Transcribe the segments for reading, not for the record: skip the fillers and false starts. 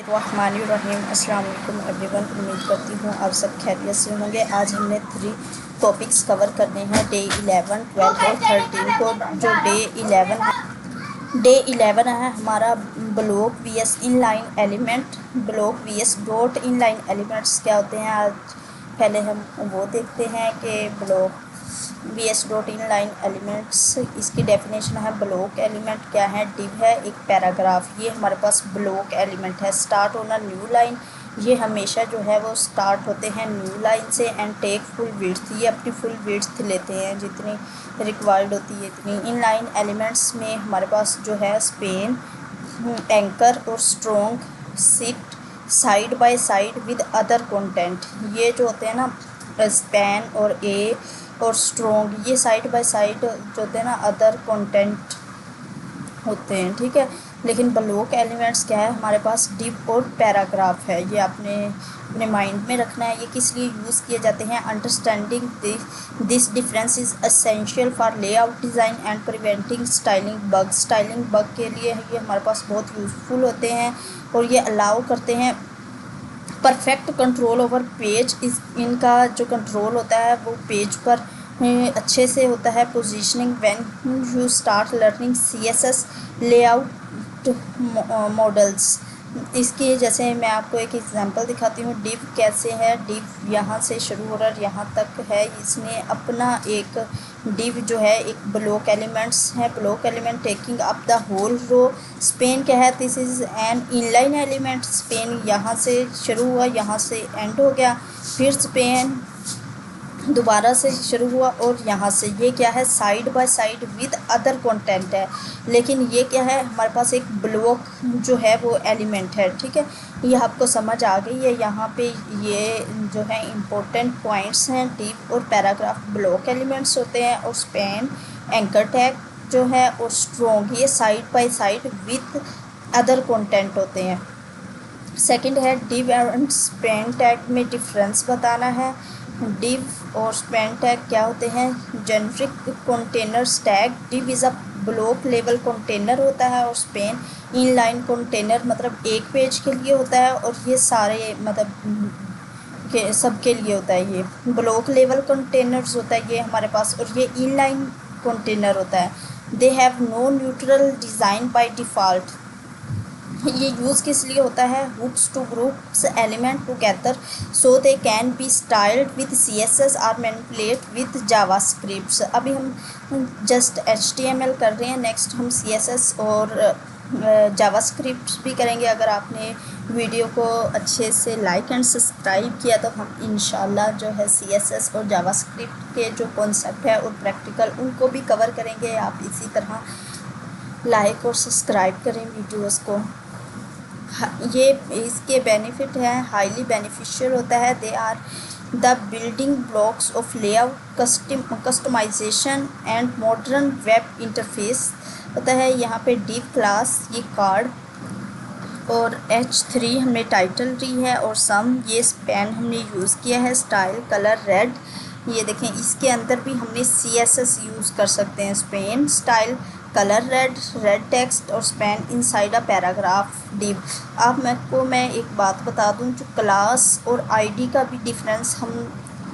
बिस्मिल्लाहिर्रहमानिर्रहीम। अस्सलाम वालेकुम एवरीवन। उम्मीद करती हूँ आप सब खैरियत से होंगे। आज हमने 3 टॉपिक्स कवर करने हैं डे 11, 12 और 13 को। जो डे 11 है हमारा block vs inline element. Block VS dot inline elements क्या होते हैं, आज पहले हम वो देखते हैं कि block VS dot inline elements, इसकी डेफिनेशन है। ब्लॉक एलिमेंट क्या है, डिव है, एक पैराग्राफ। ये हमारे पास ब्लॉक एलिमेंट है। Start on a new line, ये हमेशा जो है वो स्टार्ट होते हैं न्यू लाइन से। एंड टेक फुल विड्थ, ये अपनी फुल विड्थ लेते हैं, जितनी रिक्वायर्ड होती है इतनी। इन लाइन एलिमेंट्स में हमारे पास जो है स्पेन, एंकर और strong sit side by side with other content. ये जो होते हैं ना, स्पैन और ए और स्ट्रॉन्ग, ये साइड बाय साइड जो होते हैं ना अदर कंटेंट होते हैं, ठीक है। लेकिन ब्लॉक एलिमेंट्स क्या है, हमारे पास डिव और पैराग्राफ है। ये आपने अपने माइंड में रखना है। ये किस लिए यूज़ किए जाते हैं, understanding this difference is essential for layout design and preventing styling bug. Styling bug के लिए ये हमारे पास बहुत यूज़फुल होते हैं और ये अलाउ करते हैं परफेक्ट कंट्रोल ओवर पेज। इनका जो कंट्रोल होता है वो पेज पर अच्छे से होता है। Positioning when you start learning CSS layout models. इसके जैसे मैं आपको एक एग्जांपल दिखाती हूँ। डिव कैसे है, डिव यहाँ से शुरू हो रहा है यहाँ तक है। इसने अपना एक डिव जो है एक ब्लॉक एलिमेंट्स है। Block element taking up the whole row. Span क्या है, this is an inline element. Span यहाँ से शुरू हुआ, यहाँ से एंड हो गया, फिर स्पेन दोबारा से शुरू हुआ और यहाँ से। ये क्या है, side by side with other content है। लेकिन ये क्या है, हमारे पास एक ब्लॉक जो है वो एलिमेंट है, ठीक है। ये आपको समझ आ गई है। यहाँ पे ये जो है इम्पोर्टेंट पॉइंट्स हैं। डिव और पैराग्राफ ब्लॉक एलिमेंट्स होते हैं और स्पैन, एंकर टैग जो है और स्ट्रॉन्ग, ये side by side with other content होते हैं। सेकंड है डिव एंड स्पैन टैग में डिफरेंस बताना है। डिव और स्पैन टैग क्या होते हैं, generic containers tag. Div is a block level container होता है और स्पैन इनलाइन कंटेनर, मतलब एक पेज के लिए होता है और ये सारे मतलब के सब के लिए होता है। ये ब्लॉक लेवल कंटेनर्स होता है ये हमारे पास, और ये इनलाइन कंटेनर होता है। They have no neutral design by default. ये यूज़ किस लिए होता है, hooks to groups element together so they can be styled with CSS और मैनिपुलेट विद जावास्क्रिप्ट। अभी हम जस्ट HTML कर रहे हैं, नेक्स्ट हम CSS और जावास्क्रिप्ट भी करेंगे। अगर आपने वीडियो को अच्छे से लाइक एंड सब्सक्राइब किया तो हम इंशाल्लाह जो है CSS और जावास्क्रिप्ट के जो कॉन्सेप्ट है और प्रैक्टिकल उनको भी कवर करेंगे। आप इसी तरह लाइक और सब्सक्राइब करें वीडियोस को। ये इसके बेनिफिट हैं, हाईली बेनिफिशियल होता है। They are the building blocks of layout customisation and modern web interface होता है। यहाँ पे डिव क्लास, ये कार्ड, और H3 हमने टाइटल दी है, और सम ये स्पैन हमने यूज़ किया है। स्टाइल कलर रेड, ये देखें इसके अंदर भी हमने CSS यूज़ कर सकते हैं। Span style colour red text और span inside a paragraph div. अब मैं एक बात बता दूं, जो क्लास और आईडी का भी डिफरेंस हम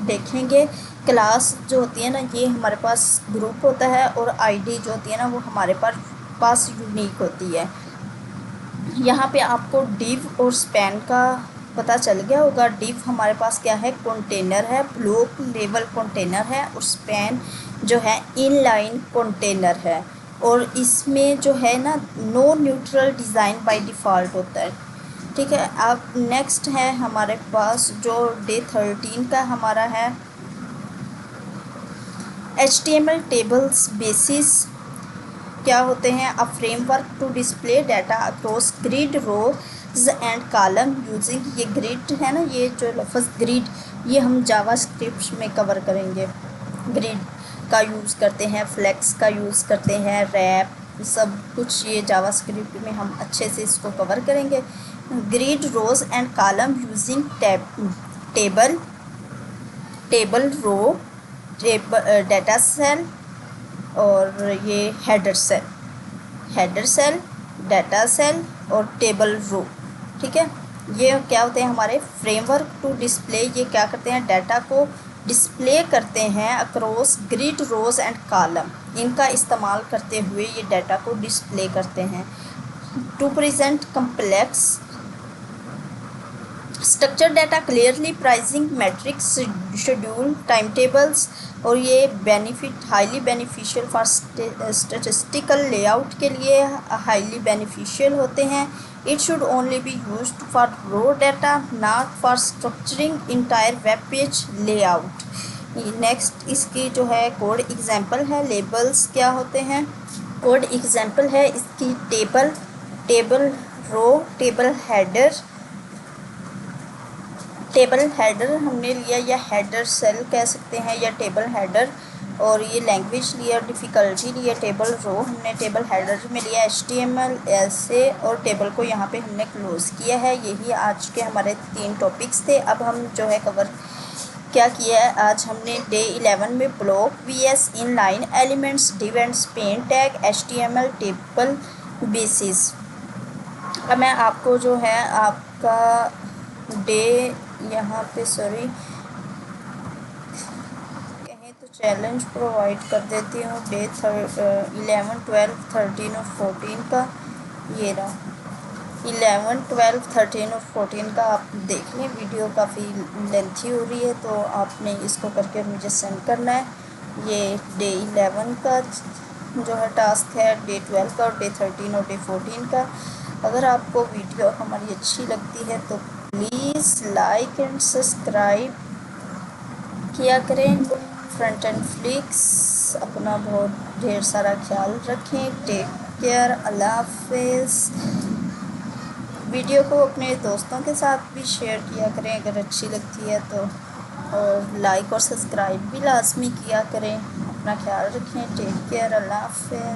देखेंगे। क्लास जो होती है ना, ये हमारे पास ग्रुप होता है, और आईडी जो होती है ना वो हमारे पास यूनिक होती है। यहाँ पे आपको डिव और स्पैन का पता चल गया होगा। डिव हमारे पास क्या है, कंटेनर है, ब्लॉक लेवल कंटेनर है, और स्पैन जो है इनलाइन कंटेनर है। और इसमें जो है ना no neutral design by default होता है, ठीक है। अब नेक्स्ट है हमारे पास जो डे 13 का हमारा है, HTML टेबल्स बेसिस क्या होते हैं, a framework to display data across grid rows and column using. ये ग्रिड है ना, ये जो लफ्ज़ ग्रिड, ये हम जावास्क्रिप्ट में कवर करेंगे। ग्रिड का यूज़ करते हैं, फ्लेक्स का यूज़ करते हैं, रैप, सब कुछ ये जावास्क्रिप्ट में हम अच्छे से इसको कवर करेंगे। Grid rows and column using table row, data cell, और ये हेडर सेल, डाटा सेल और टेबल रो, ठीक है। ये क्या होते हैं हमारे फ्रेमवर्क टू डिस्प्ले। ये क्या करते हैं, डाटा को डिस्प्ले करते हैं across grid, rows and column. इनका इस्तेमाल करते हुए ये डाटा को डिस्प्ले करते हैं। To present complex structure data clearly, pricing matrix, schedule, time tables, और ये highly beneficial for statistical layout के लिए हाईली बेनिफिशियल होते हैं। It should only be used for row data, not for structuring entire web page layout. Next इसकी जो है code example है। लेबल्स क्या होते हैं, कोड एग्जांपल है इसकी टेबल रो, टेबल हेडर हमने लिया, या हेडर सेल कह सकते हैं, या टेबल हेडर। और ये लैंग्वेज लिया, डिफ़िकल्टी लिया, टेबल रो हमने टेबल हेडर में लिया, HTML ऐसे, और टेबल को यहाँ पे हमने क्लोज़ किया है। यही आज के हमारे 3 टॉपिक्स थे। अब हम जो है कवर क्या किया है, आज हमने डे 11 में block VS, inline elements, div and Spain tag, HTML table basis. अब मैं आपको जो है आपका डे यहाँ पे कहें तो चैलेंज प्रोवाइड कर देती हूँ। डे 11, 12, 13 और 14 का ये रहा। 11, 12, 13 और 14 का आप देख लें, वीडियो काफ़ी लेंथी हो रही है, तो आपने इसको करके मुझे सेंड करना है। ये डे 11 का जो है टास्क है, डे 12 का, और डे 13 और डे 14 का। अगर आपको वीडियो हमारी अच्छी लगती है तो प्लीज़ लाइक एंड सब्सक्राइब किया करें। फ्रंट एंड फ्लिक्स, अपना बहुत ढेर सारा ख्याल रखें। टेक केयर, अल्लाह हाफिज़। वीडियो को अपने दोस्तों के साथ भी शेयर किया करें अगर अच्छी लगती है तो, और लाइक और सब्सक्राइब भी लाजमी किया करें। अपना ख्याल रखें। टेक केयर, अल्लाह हाफिज़।